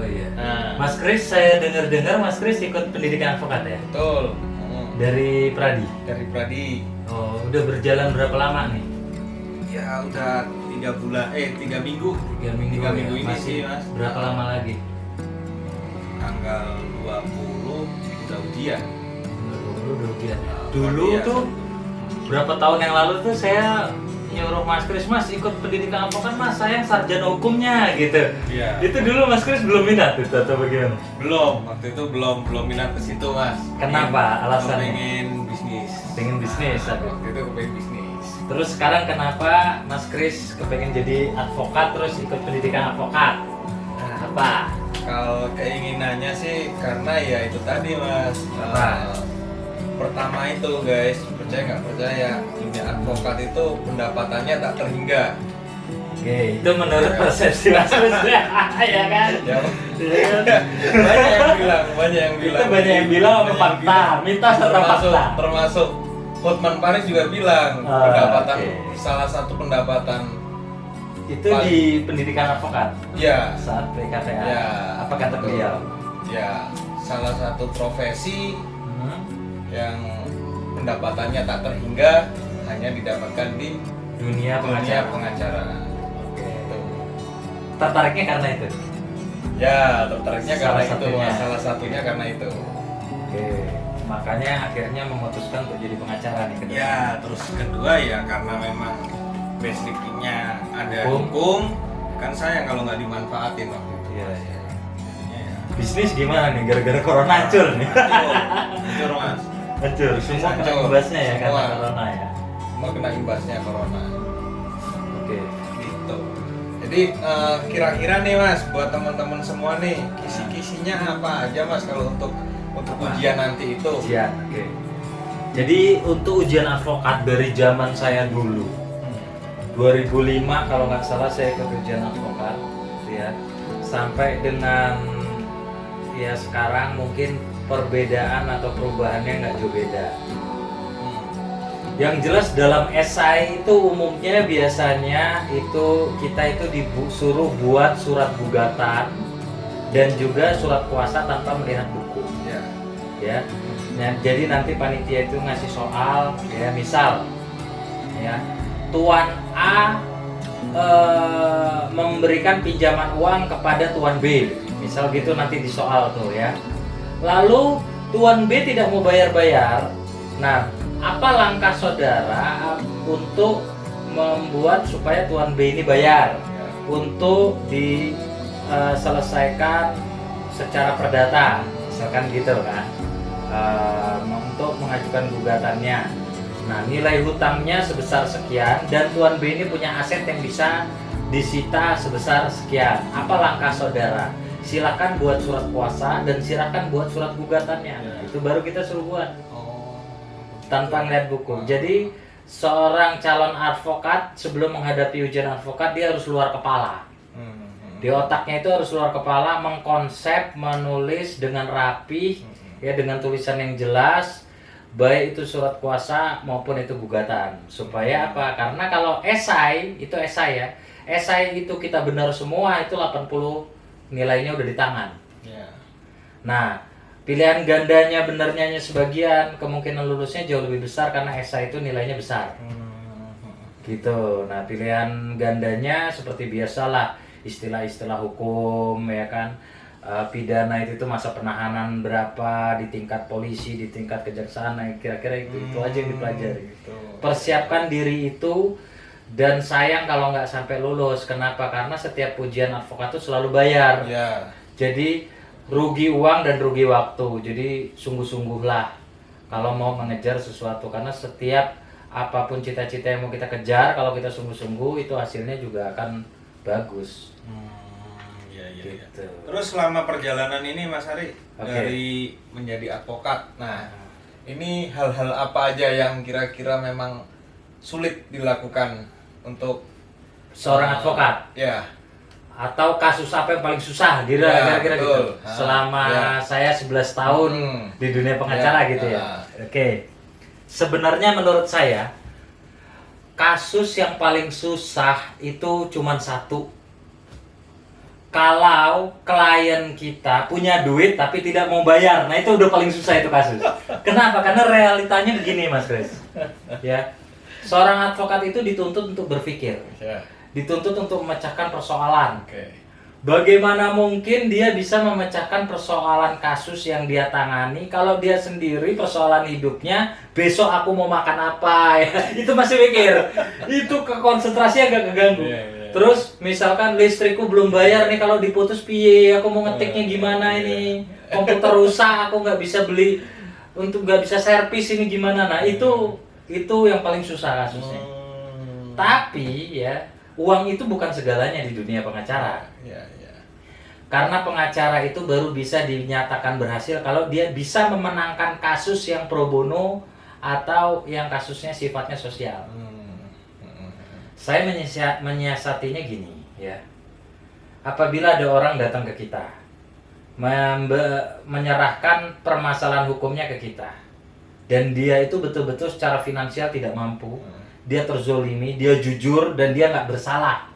iya. Nah. Mas Kris, saya dengar Mas Kris ikut pendidikan advokat ya? Betul. Dari Pradi. Dari Pradi. Oh, udah berjalan berapa lama nih? Ya udah 3 minggu. 3 minggu. 3 minggu ya? ini Masih sih, Mas. Berapa lama lagi? Tanggal 20 udah ujian. Udah ujian. Nah, Dulu iya. tuh berapa tahun yang lalu tuh saya nyuruh Mas Kris, Mas ikut pendidikan advokat Mas, saya sarjana hukumnya gitu. Iya. Itu dulu Mas Kris belum minat itu atau bagaimana? Belum, waktu itu belum minat ke situ, Mas. Kenapa? Alasannya? Pengen bisnis. Pengen bisnis, Nah, aduh. waktu itu pengen bisnis. Terus sekarang kenapa Mas Kris kepengen jadi advokat terus ikut pendidikan advokat? Nah, Apa? kalau keinginannya sih karena ya itu tadi, Mas. Apa? Pertama itu guys, percaya nggak percaya, dunia advokat itu pendapatannya tak terhingga. Oke, itu menurut persepsi Mas Kris ya kan? Ya, Iya kan? banyak yang bilang. Itu banyak yang bilang apa fakta, mitos atau fakta? Termasuk Hotman Paris juga bilang Ah, pendapatan oke. salah satu pendapatan Itu di pendidikan advokat ya saat PKTA. Ya, Apa kata betul. beliau? ya salah satu profesi Hmm? yang pendapatannya tak terhingga hanya didapatkan di Dunia dunia pengacara. pengacara. Oke. Gitu. Tertariknya karena itu. Ya, tertariknya Salah karena itu, satunya. salah satunya karena itu. Oke. Makanya akhirnya memutuskan untuk jadi pengacara nih. ke depan. Ya, terus kedua ya karena memang basicnya ada Hukum. hukum, kan sayang kalau nggak dimanfaatin waktu itu. Iya, iya. Jadinya ya. Bisnis gimana nih gara-gara corona hancur nih? Hancur, Mas. Hancur. Bisnis Semua kena hancur. imbasnya ya karena Semua. corona ya. Semua kena imbasnya corona. Oke. Gitu. Jadi kira-kira nih Mas, buat teman-teman semua nih, kisi-kisinya apa aja Mas kalau untuk Apa? ujian nanti itu? Ujian. Oke. Jadi untuk ujian advokat dari zaman saya dulu, 2005 kalau nggak salah saya ikut ujian advokat, gitu ya. Sampai dengan ya sekarang mungkin perbedaan atau perubahannya nggak jauh beda. Yang jelas dalam esai itu umumnya biasanya itu kita itu disuruh buat surat gugatan dan juga surat kuasa tanpa melihat buku, Ya. ya. Nah, jadi nanti panitia itu ngasih soal, ya misal, ya Tuan A memberikan pinjaman uang kepada Tuan B, misal gitu nanti di soal tuh ya. Lalu Tuan B tidak mau bayar-bayar. Nah, apa langkah saudara untuk membuat supaya Tuan B ini bayar untuk diselesaikan secara perdata, misalkan gitu kan, untuk mengajukan gugatannya. Nah, nilai hutangnya sebesar sekian dan Tuan B ini punya aset yang bisa disita sebesar sekian. Apa langkah saudara? Silakan buat surat kuasa dan silakan buat surat gugatannya. Itu baru kita suruh buat tanpa ngeliat buku. Jadi seorang calon advokat sebelum menghadapi ujian advokat dia harus luar kepala. Di otaknya itu harus luar kepala, mengkonsep, menulis dengan rapi, ya dengan tulisan yang jelas, baik itu surat kuasa maupun itu gugatan. Supaya apa? Karena kalau esai itu esai ya, esai itu kita benar semua itu 80 nilainya udah di tangan. Ya. Nah, pilihan gandanya benernya sebagian, kemungkinan lulusnya jauh lebih besar karena esai itu nilainya besar. Gitu. Nah, pilihan gandanya seperti biasalah, istilah-istilah hukum ya kan. Pidana itu masa penahanan berapa di tingkat polisi, di tingkat kejaksaan, nah, kira-kira itu aja yang dipelajari. Gitu. Persiapkan diri itu. Dan sayang kalau nggak sampai lulus. Kenapa? Karena setiap ujian advokat itu selalu bayar. Ya. Jadi rugi uang dan rugi waktu. Jadi sungguh-sungguhlah kalau mau mengejar sesuatu, karena setiap apapun cita-cita yang mau kita kejar, kalau kita sungguh-sungguh itu hasilnya juga akan bagus. Iya, iya, iya. Gitu. Terus selama perjalanan ini Mas Ari Oke. dari menjadi advokat, nah ini hal-hal apa aja yang kira-kira memang sulit dilakukan untuk Seorang advokat Ya. atau kasus apa yang paling susah Ya, kira-kira betul. gitu. Selama Ya. saya 11 tahun di dunia pengacara Ya. gitu ya. Oke. Sebenarnya menurut saya kasus yang paling susah itu cuma satu. kalau klien kita punya duit tapi tidak mau bayar, nah itu udah paling susah itu kasus. Kenapa? Karena realitanya begini Mas Chris. Ya, seorang advokat itu dituntut untuk berpikir, Ya. dituntut untuk memecahkan persoalan. Oke. Bagaimana mungkin dia bisa memecahkan persoalan kasus yang dia tangani kalau dia sendiri persoalan hidupnya besok aku mau makan apa ya itu masih mikir, itu konsentrasi agak keganggu. Terus misalkan listrikku belum bayar nih, kalau diputus piye, aku mau ngetiknya gimana ini, komputer rusak aku nggak bisa beli, untuk nggak bisa servis ini gimana. Nah itu yang paling susah kasusnya. Tapi ya, uang itu bukan segalanya di dunia pengacara. Ya. Karena pengacara itu baru bisa dinyatakan berhasil kalau dia bisa memenangkan kasus yang pro bono atau yang kasusnya sifatnya sosial. Saya menyiasatinya gini ya. Apabila ada orang datang ke kita menyerahkan permasalahan hukumnya ke kita, dan dia itu betul-betul secara finansial tidak mampu, dia terzolimi, dia jujur, dan dia nggak bersalah,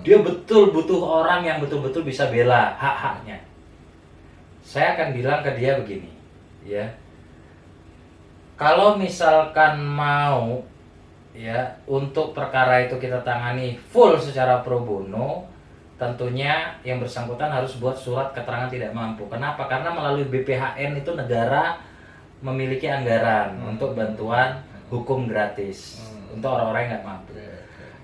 dia betul butuh orang yang betul-betul bisa bela hak-haknya, saya akan bilang ke dia begini ya, kalau misalkan mau ya untuk perkara itu kita tangani full secara pro bono, tentunya yang bersangkutan harus buat surat keterangan tidak mampu. Kenapa? Karena melalui BPHN itu negara memiliki anggaran untuk bantuan hukum gratis untuk orang-orang yang nggak mampu.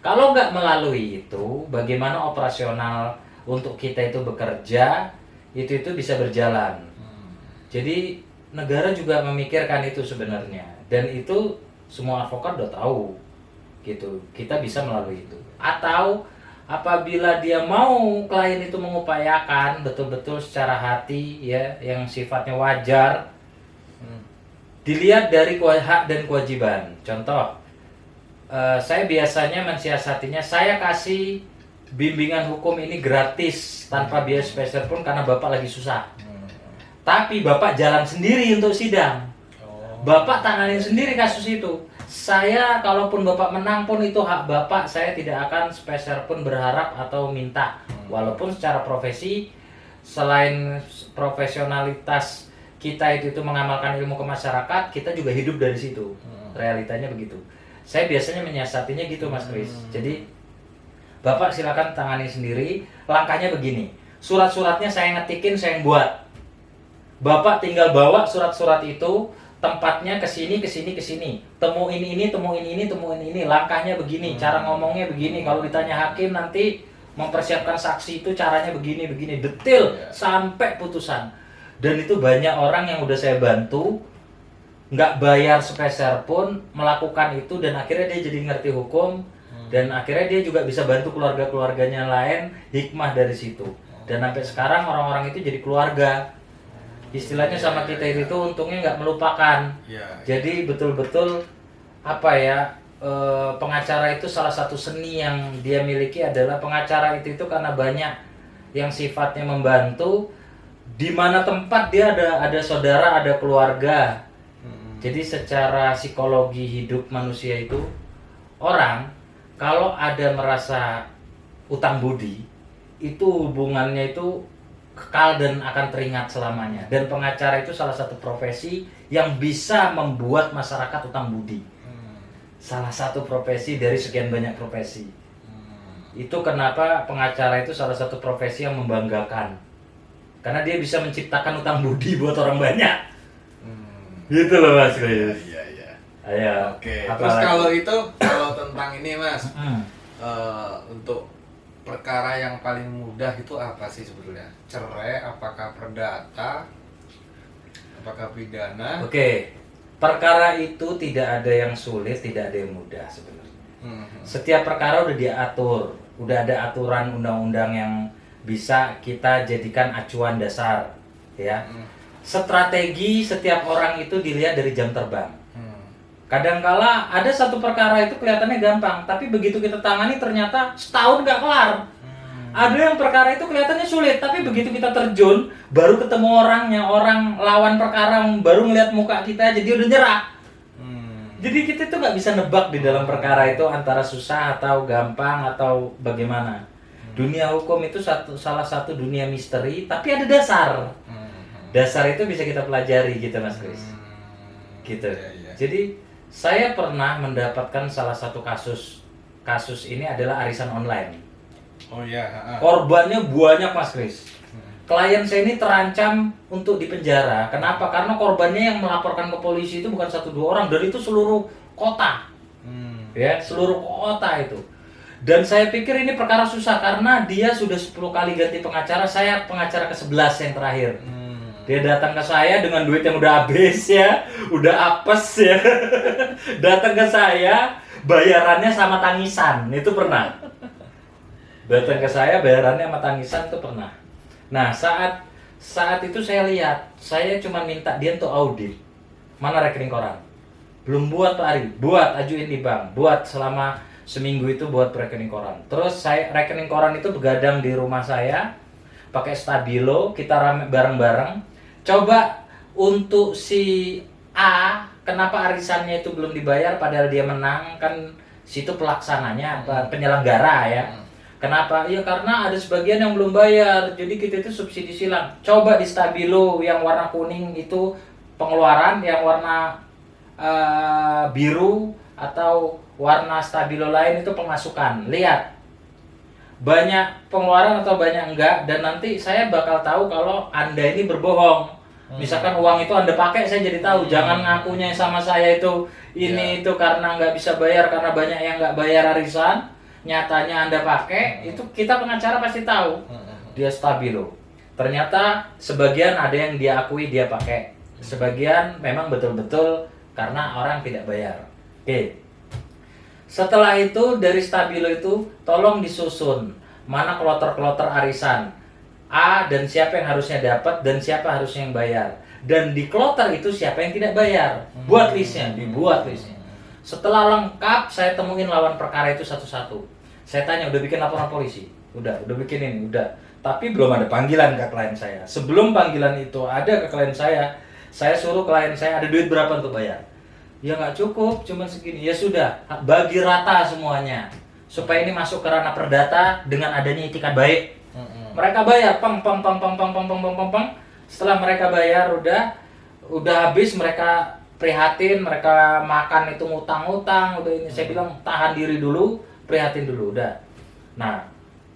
Kalau nggak melalui itu, bagaimana operasional untuk kita itu bekerja itu bisa berjalan. Jadi negara juga memikirkan itu sebenarnya, dan itu semua advokat udah tahu gitu. Kita bisa melalui itu. Atau apabila dia mau klien itu mengupayakan betul-betul secara hati ya, yang sifatnya wajar, dilihat dari hak dan kewajiban. Contoh, saya biasanya mensiasatinya, saya kasih bimbingan hukum ini gratis tanpa biaya spesial pun karena Bapak lagi susah. Tapi Bapak jalan sendiri untuk sidang. Bapak tanganin sendiri kasus itu. Saya kalaupun Bapak menang pun itu hak Bapak, saya tidak akan spesial pun berharap atau minta. Walaupun secara profesi, selain profesionalitas kita itu mengamalkan ilmu ke masyarakat, kita juga hidup dari situ. Realitanya begitu. Saya biasanya menyiasatinya gitu Mas Chris. Jadi Bapak silakan tangani sendiri. Langkahnya begini, surat-suratnya saya ngetikin, saya yang buat. Bapak tinggal bawa surat-surat itu, tempatnya ke sini, temuin ini, temuin ini. Langkahnya begini, cara ngomongnya begini. Kalau ditanya hakim nanti mempersiapkan saksi itu caranya begini, detail sampai putusan. Dan itu banyak orang yang udah saya bantu, nggak bayar sepeser pun melakukan itu, dan akhirnya dia jadi ngerti hukum, dan akhirnya dia juga bisa bantu keluarga-keluarganya lain, hikmah dari situ. Dan sampai sekarang orang-orang itu jadi keluarga. Istilahnya sama kita itu untungnya nggak melupakan. Jadi betul-betul apa ya, pengacara itu salah satu seni yang dia miliki adalah pengacara itu karena banyak yang sifatnya membantu. Di mana tempat dia ada saudara, ada keluarga. Jadi secara psikologi hidup manusia itu, orang kalau ada merasa utang budi, itu hubungannya itu kekal dan akan teringat selamanya. Dan pengacara itu salah satu profesi yang bisa membuat masyarakat utang budi. Salah satu profesi dari sekian banyak profesi. Itu kenapa pengacara itu salah satu profesi yang membanggakan. Karena dia bisa menciptakan utang budi buat orang banyak. Gitu loh Mas Chris. Iya. Ayo. Oke. Terus kalau tentang ini Mas, untuk perkara yang paling mudah itu apa sih sebetulnya? Cerai, apakah perdata, apakah pidana? Oke. Perkara itu tidak ada yang sulit, tidak ada yang mudah sebenarnya. Setiap perkara udah diatur, udah ada aturan undang-undang yang bisa kita jadikan acuan dasar, ya. Strategi setiap orang itu dilihat dari jam terbang. Kadangkala ada satu perkara itu kelihatannya gampang, tapi begitu kita tangani ternyata setahun nggak kelar. Ada yang perkara itu kelihatannya sulit, tapi begitu kita terjun, baru ketemu orangnya, orang lawan perkara baru ngeliat muka kita, jadi udah nyerah. Jadi kita tuh nggak bisa nebak di dalam perkara itu antara susah atau gampang atau bagaimana. Dunia hukum itu salah satu dunia misteri, tapi ada dasar. Dasar itu bisa kita pelajari gitu Mas Kris. Gitu. Jadi saya pernah mendapatkan salah satu kasus ini adalah arisan online. Oh iya. Korbannya banyak Mas Kris. Klien saya ini terancam untuk dipenjara. Kenapa? Karena korbannya yang melaporkan ke polisi itu bukan 1-2 orang, dan itu seluruh kota. Ya, seluruh kota itu. Dan saya pikir ini perkara susah karena dia sudah 10 kali ganti pengacara, saya pengacara ke-11 yang terakhir. Dia datang ke saya dengan duit yang udah habis ya, udah apes ya. Datang ke saya, bayarannya sama tangisan, itu pernah. Datang ke saya, bayarannya sama tangisan itu pernah. Nah, saat itu saya lihat, saya cuma minta dia untuk audit. Mana rekening koran? Belum buat Pak Ari, buat ajuin di bank, buat selama seminggu itu buat rekening koran. Terus rekening koran itu begadang di rumah saya, pakai stabilo, kita rame bareng-bareng. Coba untuk si A, kenapa arisannya itu belum dibayar padahal dia menang, kan situ pelaksananya, penyelenggara ya. Kenapa? Ya karena ada sebagian yang belum bayar, jadi kita itu subsidi silang. Coba di stabilo yang warna kuning itu pengeluaran, yang warna biru atau warna stabilo lain itu pemasukan. Lihat, banyak pengeluaran atau banyak enggak, dan nanti saya bakal tahu kalau Anda ini berbohong. Misalkan uang itu Anda pakai, saya jadi tahu. Jangan ngakunya sama saya itu itu karena nggak bisa bayar, karena banyak yang nggak bayar arisan, nyatanya Anda pakai, itu kita pengacara pasti tahu. Dia stabilo. Ternyata sebagian ada yang dia akui dia pakai, sebagian memang betul-betul karena orang tidak bayar. Oke. Setelah itu dari stabilo itu tolong disusun mana kloter-kloter arisan A dan siapa yang harusnya dapat dan siapa harusnya yang bayar, dan di kloter itu siapa yang tidak bayar. Buat listnya, dibuat listnya. Setelah lengkap, saya temuin lawan perkara itu satu-satu. Saya tanya, udah bikin laporan polisi? Udah bikin ini, udah. Tapi belum ada panggilan ke klien saya. Sebelum panggilan itu ada ke klien saya suruh klien saya ada duit berapa untuk bayar. Ya nggak cukup, cuma segini. Ya sudah, bagi rata semuanya supaya ini masuk ke ranah perdata dengan adanya itikat baik. Mereka bayar, pang. Setelah mereka bayar udah habis, mereka prihatin, mereka makan itu ngutang-ngutang, udah ini. Saya bilang tahan diri dulu, prihatin dulu, udah. Nah,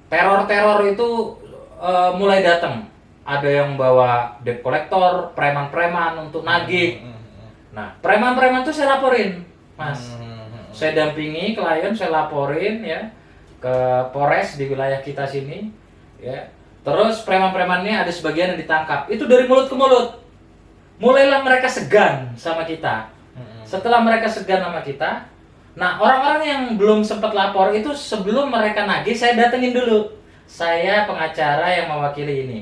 teror itu mulai datang. Ada yang bawa debt collector, preman-preman untuk nagih. Nah, preman-preman itu saya laporin, Mas. Saya dampingi klien, saya laporin ya ke Polres di wilayah kita sini, ya. Terus preman-premannya ada sebagian yang ditangkap. Itu dari mulut ke mulut. Mulailah mereka segan sama kita. Setelah mereka segan sama kita, nah orang-orang yang belum sempat lapor itu sebelum mereka nagih, saya datengin dulu. Saya pengacara yang mewakili ini.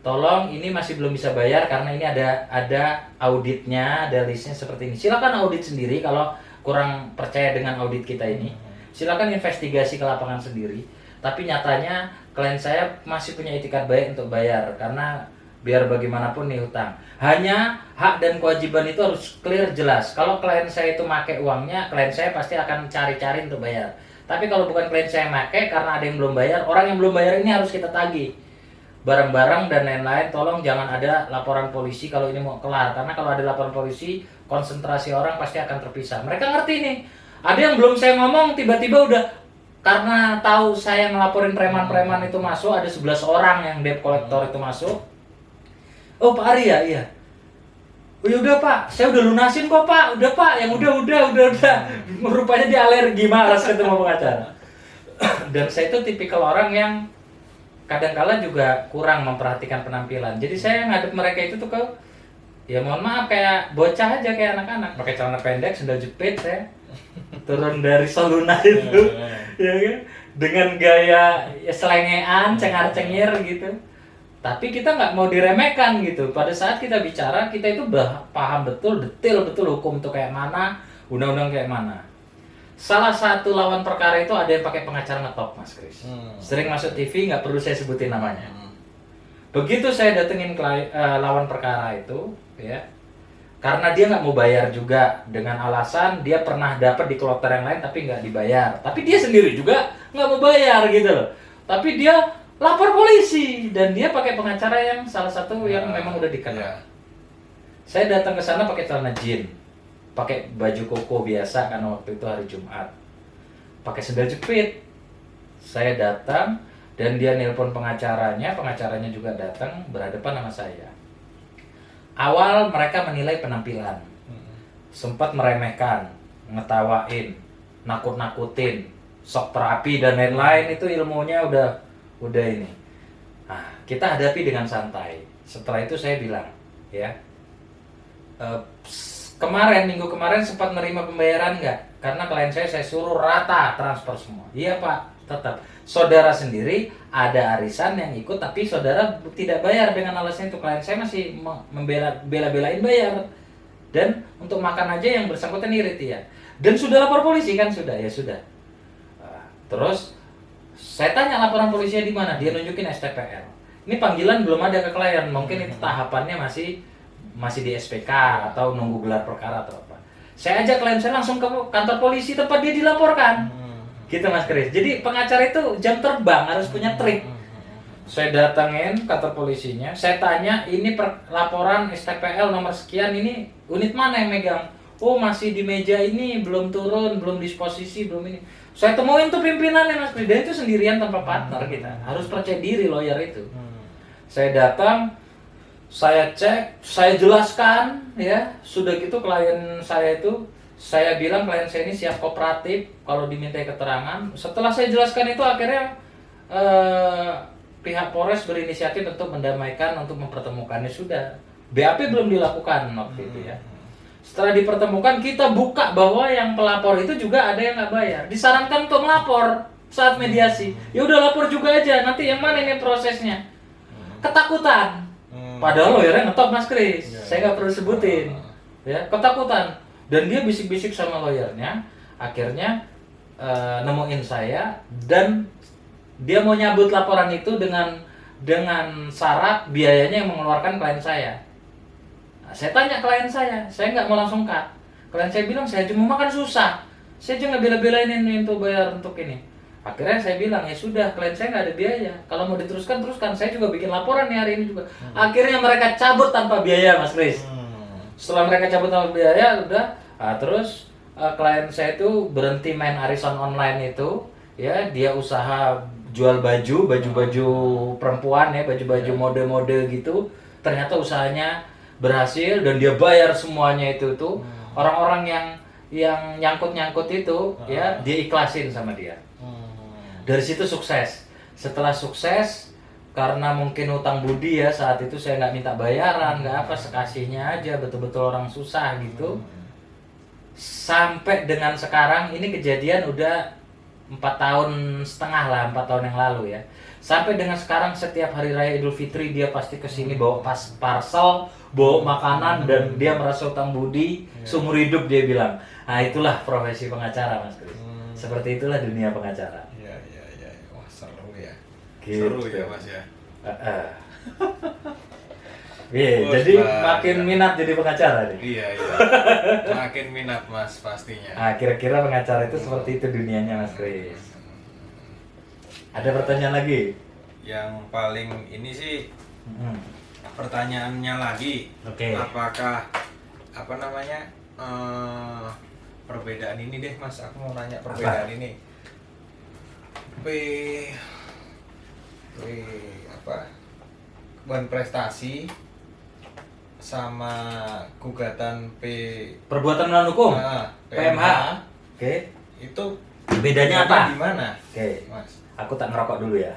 Tolong, ini masih belum bisa bayar karena ini ada auditnya, ada listnya seperti ini. Silakan audit sendiri kalau kurang percaya dengan audit kita ini. Silakan investigasi ke lapangan sendiri. Tapi nyatanya klien saya masih punya itikat baik untuk bayar karena biar bagaimanapun nih hutang. Hanya hak dan kewajiban itu harus clear, jelas. Kalau klien saya itu pakai uangnya, klien saya pasti akan cari-cari untuk bayar. Tapi kalau bukan klien saya yang pakai karena ada yang belum bayar, orang yang belum bayar ini harus kita tagih. Barang-barang dan lain-lain, tolong jangan ada laporan polisi kalau ini mau kelar. Karena kalau ada laporan polisi, konsentrasi orang pasti akan terpisah. Mereka ngerti nih. Ada yang belum saya ngomong, tiba-tiba udah, karena tahu saya ngelaporin preman-preman itu masuk, ada 11 orang yang debt collector itu masuk. Oh Pak Ari ya? Iya. Oh yaudah Pak, saya udah lunasin kok Pak. Udah Pak, yang udah. Rupanya dia alergi, malas ketemu pengacara. Dan saya itu tipikal orang yang kadang-kala juga kurang memperhatikan penampilan. Jadi saya ngadep mereka itu tuh ya mohon maaf kayak bocah aja, kayak anak-anak. Pakai celana pendek, sandal jepit saya. Turun dari Soluna itu. Ya kan? Dengan gaya ya selengean, cengar-cengir gitu. Tapi kita nggak mau diremehkan gitu. Pada saat kita bicara, kita itu paham betul, detail betul hukum itu kayak mana, undang-undang kayak mana. Salah satu lawan perkara itu ada yang pakai pengacara ngetop, Mas Kris. Sering masuk TV, nggak perlu saya sebutin namanya. Begitu saya datengin lawan perkara itu, ya, karena dia nggak mau bayar juga dengan alasan dia pernah dapat di kloter yang lain tapi nggak dibayar. Tapi dia sendiri juga nggak mau bayar gitu loh. tapi dia lapor polisi dan dia pakai pengacara yang salah satu yang memang udah dikenal. Ya. Saya datang ke sana pakai celana jeans, pakai baju koko biasa karena waktu itu hari Jumat, pakai sendal jepit. Saya datang dan dia nelpon pengacaranya juga datang berhadapan sama saya. Awal mereka menilai penampilan, sempat meremehkan, ngetawain, nakut-nakutin, sok terapi dan lain-lain, itu ilmunya udah ini. Nah, kita hadapi dengan santai. Setelah itu saya bilang, ya, minggu kemarin sempat menerima pembayaran nggak? Karena klien saya suruh rata transfer semua. Iya Pak, tetap. Saudara sendiri ada arisan yang ikut, tapi saudara tidak bayar dengan alasan itu. Klien saya masih bela-belain bayar. Dan untuk makan aja yang bersangkutan irit ya. Dan sudah lapor polisi kan? Sudah, ya sudah. Terus saya tanya laporan polisinya di mana? Dia nunjukin STPL. Ini panggilan belum ada ke klien, mungkin itu tahapannya masih di SPK atau nunggu gelar perkara atau apa. Saya ajak klien saya langsung ke kantor polisi tempat dia dilaporkan. Gitu Mas Kris. Jadi pengacara itu jam terbang, harus punya trik. Saya datangin kantor polisinya, saya tanya ini laporan STPL nomor sekian, ini unit mana yang megang? Oh masih di meja ini, belum turun, belum disposisi, belum ini. Saya temuin tuh pimpinannya Mas Kris, dan itu sendirian tanpa partner kita. Harus percaya diri lawyer itu. Saya datang, saya cek, saya jelaskan, ya. Sudah gitu klien saya itu, saya bilang klien saya ini siap kooperatif kalau dimintai keterangan. Setelah saya jelaskan itu akhirnya pihak Polres berinisiatif untuk mendamaikan, untuk mempertemukannya. Sudah. BAP belum dilakukan waktu itu ya. Setelah dipertemukan, kita buka bahwa yang pelapor itu juga ada yang nggak bayar. Disarankan untuk melapor saat mediasi. Ya udah lapor juga aja. Nanti yang mana ini prosesnya? Ketakutan. Padahal lawyernya ngetop Mas Kris. Saya nggak perlu sebutin. Ya, ketakutan. Dan dia bisik-bisik sama lawyernya. Akhirnya nemuin saya dan dia mau nyabut laporan itu dengan syarat biayanya yang mengeluarkan klien saya. Saya tanya klien saya nggak mau langsung cut. Klien saya bilang, saya cuma makan susah. Saya aja nggak bela-belain ini untuk bayar untuk ini. Akhirnya saya bilang, ya sudah, klien saya nggak ada biaya. Kalau mau diteruskan, teruskan. Saya juga bikin laporan nih hari ini juga. Akhirnya mereka cabut tanpa biaya, Mas Kris. Setelah mereka cabut tanpa biaya, udah. Terus klien saya itu berhenti main arisan online itu. Ya, dia usaha jual baju perempuan ya, baju-baju mode-mode gitu. Ternyata usahanya berhasil dan dia bayar semuanya itu tuh. Orang-orang yang nyangkut itu ya dia ikhlasin sama dia. Dari situ sukses. Setelah sukses, karena mungkin utang budi ya, saat itu saya nggak minta bayaran, nggak apa, sekasihnya aja, betul-betul orang susah gitu. Sampai dengan sekarang ini kejadian udah 4 tahun setengah lah, 4 tahun yang lalu ya. Sampai dengan sekarang setiap hari raya Idul Fitri dia pasti kesini bawa parcel, bawa makanan, dan dia merasa utang budi seumur hidup, dia bilang. Nah itulah profesi pengacara Mas Kris. Seperti itulah dunia pengacara. Iya. Wah seru ya. Gitu. Seru ya Mas ya. Jadi makin minat jadi pengacara nih. Iya. Makin minat Mas pastinya. Nah, kira-kira pengacara itu seperti itu dunianya Mas Kris. Ada pertanyaan lagi? Yang paling ini sih pertanyaannya lagi. Oke. Apakah perbedaan ini deh Mas, aku mau nanya perbedaan ini. Ban prestasi sama gugatan Perbuatan melawan hukum. PMH. Oke. Itu bedanya apa? Di mana? Oke. Mas. Aku tak ngerokok dulu ya.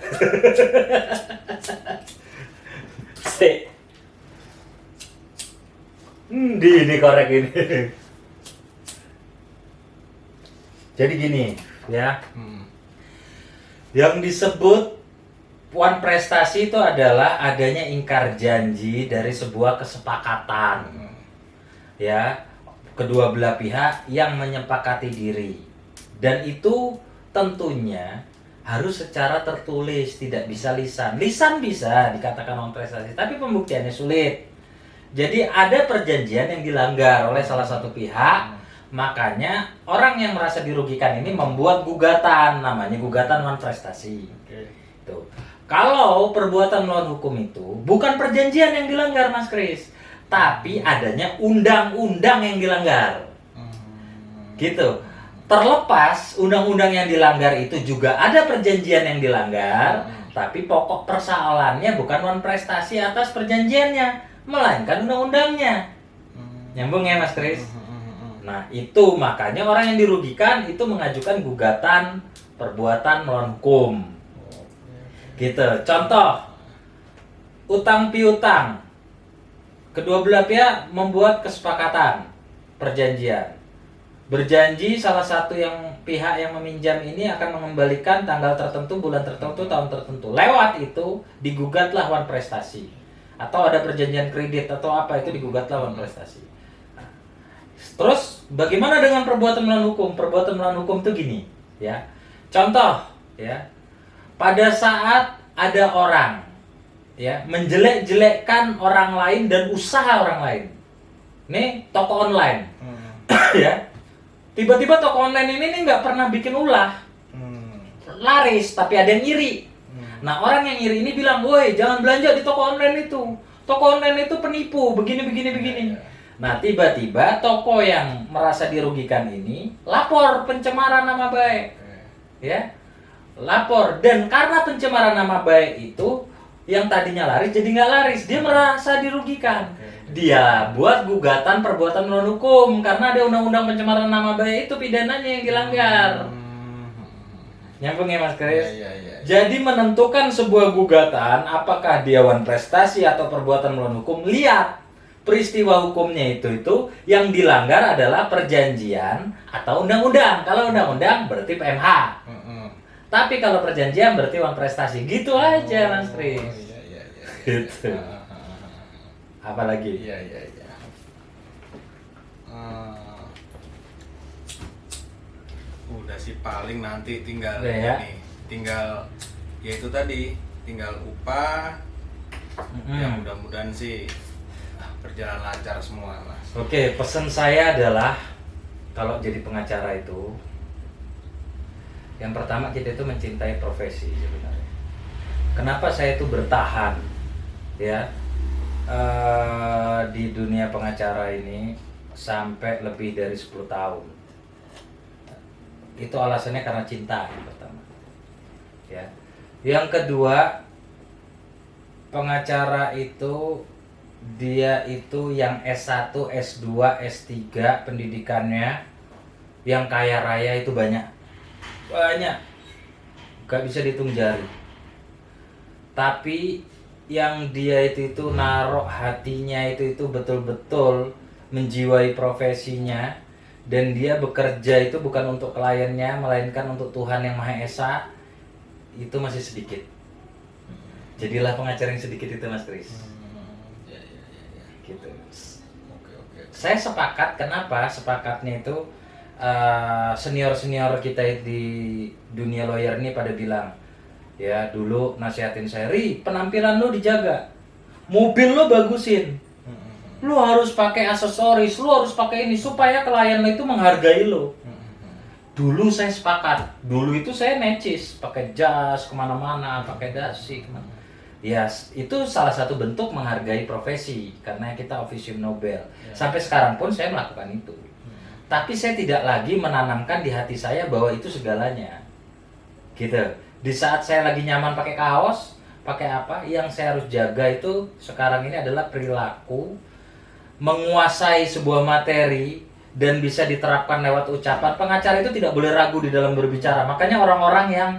Dikorek ini. Jadi gini, ya. Yang disebut puan prestasi itu adalah adanya ingkar janji dari sebuah kesepakatan. Ya, kedua belah pihak yang menyepakati diri. Dan itu tentunya harus secara tertulis, tidak bisa lisan. Lisan bisa dikatakan non prestasi, tapi pembuktiannya sulit. Jadi ada perjanjian yang dilanggar oleh salah satu pihak, makanya orang yang merasa dirugikan ini membuat gugatan, namanya gugatan non prestasi. Tuh. Kalau perbuatan melawan hukum itu bukan perjanjian yang dilanggar, Mas Kris, tapi adanya undang-undang yang dilanggar. Gitu. Terlepas undang-undang yang dilanggar itu juga ada perjanjian yang dilanggar, tapi pokok persoalannya bukan non-prestasi atas perjanjiannya, melainkan undang-undangnya. Nyambung ya, Mas Kris? Nah, itu makanya orang yang dirugikan itu mengajukan gugatan perbuatan melawan hukum. Gitu. Contoh, utang piutang. Kedua belah pihak membuat kesepakatan, perjanjian. Berjanji salah satu pihak yang meminjam ini akan mengembalikan tanggal tertentu, bulan tertentu, tahun tertentu. Lewat itu digugat lawan prestasi. Atau ada perjanjian kredit atau apa itu digugat lawan prestasi. Nah, terus bagaimana dengan perbuatan melawan hukum? Perbuatan melawan hukum itu gini, ya. Contoh, ya. Pada saat ada orang, ya, menjelek-jelekkan orang lain dan usaha orang lain. Nih toko online, ya. Tiba-tiba toko online ini nggak pernah bikin ulah, laris, tapi ada yang iri. Nah, orang yang iri ini bilang, woi, jangan belanja di toko online itu. Toko online itu penipu, begini. Nah, tiba-tiba toko yang merasa dirugikan ini lapor pencemaran nama baik, ya, lapor. Dan karena pencemaran nama baik itu, yang tadinya laris jadi nggak laris, dia merasa dirugikan. Dia buat gugatan perbuatan melawan hukum karena ada undang-undang pencemaran nama baik itu pidananya yang dilanggar. Nyambung ya, Mas Kris? Ya. Jadi menentukan sebuah gugatan apakah dia wan prestasi atau perbuatan melawan hukum, lihat peristiwa hukumnya itu yang dilanggar adalah perjanjian atau undang-undang. Kalau undang-undang berarti PMH. Tapi kalau perjanjian berarti wan prestasi. Gitu aja, Mas Kris. Iya. Gitu. Apalagi? Iya. Udah sih paling nanti tinggal ya? tinggal ya itu tadi, tinggal upah. Ya mudah-mudahan sih berjalan lancar semua, Mas. Oke, pesan saya adalah kalau jadi pengacara itu, yang pertama kita itu mencintai profesi sebenarnya. Kenapa saya itu bertahan, ya, di dunia pengacara ini sampai lebih dari 10 tahun. Itu alasannya karena cinta yang pertama, ya. Yang kedua, pengacara itu dia itu yang S1, S2, S3 pendidikannya, yang kaya raya itu banyak, gak bisa dihitung jari. Tapi yang dia itu naruh hatinya itu betul-betul menjiwai profesinya, dan dia bekerja itu bukan untuk kliennya melainkan untuk Tuhan yang Maha Esa, itu masih sedikit. Jadilah pengacara yang sedikit itu, Mas Kris. Ya. Gitu. Oke. Saya sepakat. Kenapa sepakatnya itu? Senior kita di dunia lawyer ini pada bilang, ya, dulu nasihatin saya, Ri, penampilan lu dijaga, mobil lu bagusin, lu harus pakai aksesoris, lu harus pakai ini supaya klien lu itu menghargai lu. Dulu saya sepakat. Dulu itu saya necis, pakai jas kemana-mana, pakai dasi kemana. Ya, itu salah satu bentuk menghargai profesi karena kita officium Nobel. Sampai sekarang pun saya melakukan itu. Tapi saya tidak lagi menanamkan di hati saya bahwa itu segalanya. Gitu. Di saat saya lagi nyaman pakai kaos, pakai apa, yang saya harus jaga itu sekarang ini adalah perilaku, menguasai sebuah materi dan bisa diterapkan lewat ucapan. Pengacara itu tidak boleh ragu di dalam berbicara. Makanya orang-orang yang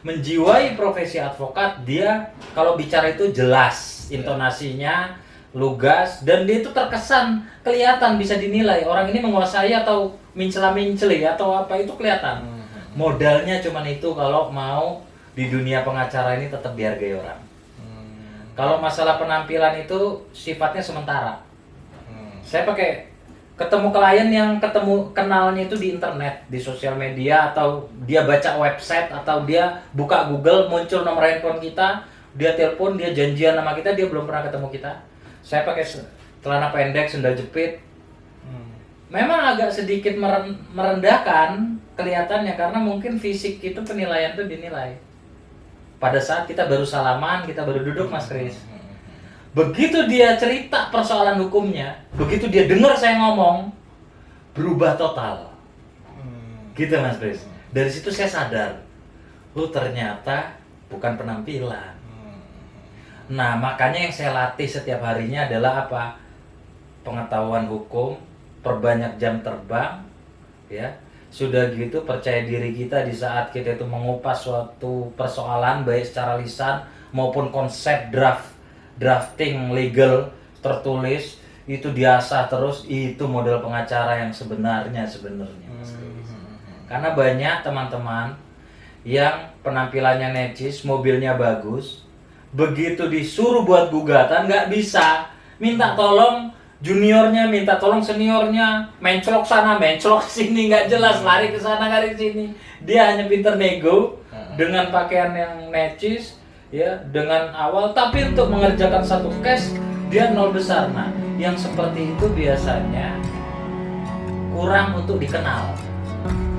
menjiwai profesi advokat, dia kalau bicara itu jelas, intonasinya lugas, dan dia itu terkesan, kelihatan, bisa dinilai orang ini menguasai atau mincela-minceli atau apa, itu kelihatan. Modalnya cuman itu kalau mau di dunia pengacara ini tetap dihargai orang. Kalau masalah penampilan itu sifatnya sementara. Saya pakai ketemu klien yang kenalnya itu di internet, di sosial media, atau dia baca website, atau dia buka Google, muncul nomor handphone kita, dia telepon, dia janjian sama kita, dia belum pernah ketemu kita. Saya pakai celana pendek, sendal jepit. Memang agak sedikit merendahkan kelihatannya karena mungkin fisik itu penilaian itu dinilai. pada saat kita baru salaman, kita baru duduk Mas Kris. Begitu dia cerita persoalan hukumnya, begitu dia dengar saya ngomong, berubah total. Gitu Mas Kris. Dari situ saya sadar, ternyata bukan penampilan. Nah, makanya yang saya latih setiap harinya adalah apa? Pengetahuan hukum, perbanyak jam terbang, ya. Sudah gitu percaya diri kita di saat kita itu mengupas suatu persoalan baik secara lisan maupun konsep drafting legal tertulis itu diasah terus, itu model pengacara yang sebenarnya Mas Kris. Karena banyak teman-teman yang penampilannya necis, mobilnya bagus, begitu disuruh buat gugatan nggak bisa, minta tolong juniornya, minta tolong seniornya, menclok sana, menclok sini, nggak jelas, lari ke sana, lari ke sini. Dia hanya pinter nego dengan pakaian yang necis, ya, dengan awal, tapi untuk mengerjakan satu case dia nol besar. Nah, yang seperti itu biasanya kurang untuk dikenal,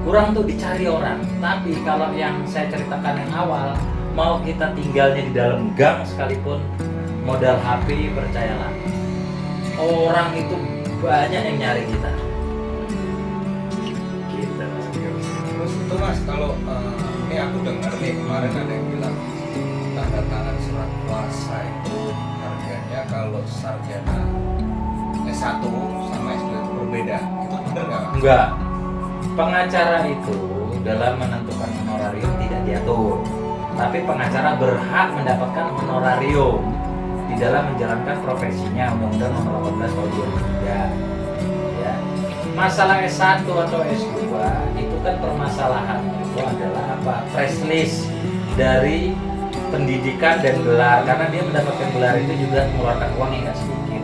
kurang untuk dicari orang. Tapi kalau yang saya ceritakan yang awal, mau kita tinggalnya di dalam gang sekalipun, modal HP, percayalah, orang itu banyak yang nyari kita. Gitu Mas. Terus itu Mas, kalau ini aku dengar nih kemarin ada yang bilang tanda tangan surat kuasa itu harganya kalau sarjana S1 sama S2 itu berbeda. Itu benar nggak? Enggak. Pengacara itu dalam menentukan honorarium tidak diatur, tapi pengacara berhak mendapatkan honorarium di dalam menjalankan profesinya, Undang-Undang Nomor 18 Tahun 2003. Ya. Masalah S1 atau S2 itu kan permasalahannya itu adalah apa? Press list dari pendidikan dan gelar, karena dia mendapatkan gelar itu juga mengeluarkan uang yang nggak sedikit.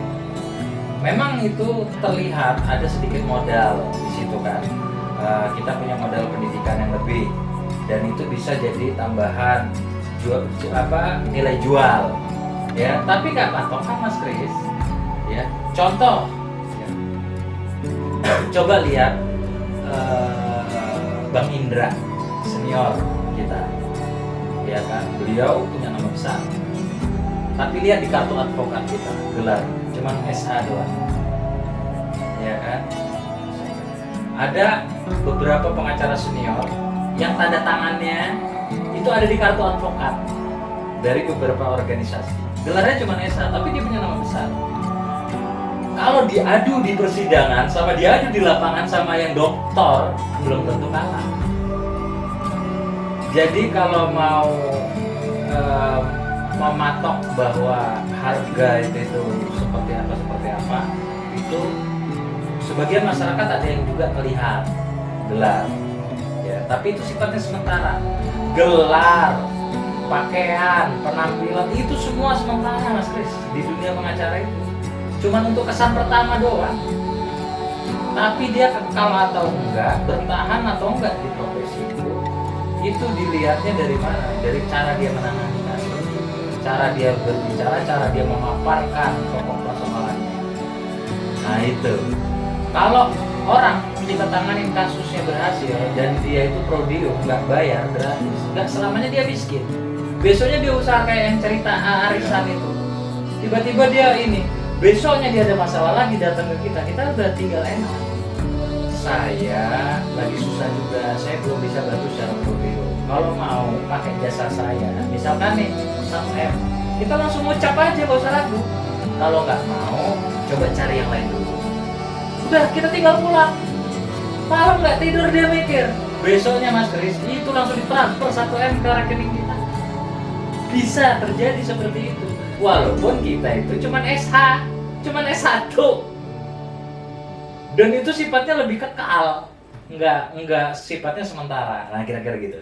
Memang itu terlihat ada sedikit modal di situ kan. Kita punya modal pendidikan yang lebih dan itu bisa jadi tambahan nilai jual. Ya, tapi nggak patokan Mas Kris. Ya, contoh, ya. Coba lihat Bang Indra senior kita, ya kan, beliau punya nama besar. Tapi lihat di kartu advokat kita, gelar cuman SA doang, ya kan. Ada beberapa pengacara senior yang tanda tangannya itu ada di kartu advokat dari beberapa organisasi. Gelarnya cuma SA, tapi dia punya nama besar. Kalau diadu di persidangan sama diadu di lapangan sama yang doktor, belum tentu kalah. Jadi kalau mau mematok bahwa harga itu seperti apa, itu sebagian masyarakat ada yang juga melihat gelar, ya, tapi itu sifatnya sementara. Gelar, pakaian, penampilan itu semua sementara Mas Kris di dunia pengacara itu. Cuman untuk kesan pertama doang. Tapi dia kekal atau enggak, bertahan atau enggak di profesi itu dilihatnya dari mana? Dari cara dia menangani kasus, cara dia berbicara, cara dia memaparkan pokok persoalannya. Nah itu. Kalau orang kita tanganin kasusnya berhasil dan dia itu prodium, nggak bayar gratis, nggak selamanya dia miskin. Besoknya dia usaha kayak yang cerita arisan itu, tiba-tiba dia ini, besoknya dia ada masalah lagi datang ke kita udah tinggal enak. Saya lagi susah juga, saya belum bisa bantu secara prodium. Kalau mau pakai jasa saya, misalkan nih 1M, kita langsung ucap aja, gak usah ragu. Kalau nggak mau, coba cari yang lain dulu. Udah, kita tinggal pulang. Malam nggak tidur dia mikir. Besoknya Mas Kris, itu langsung ditransfer 1M ke rekening kita. Bisa terjadi seperti itu. Walaupun kita itu cuman SH, cuman S1. Dan itu sifatnya lebih kekal. Enggak sifatnya sementara. Nah, kira-kira gitu.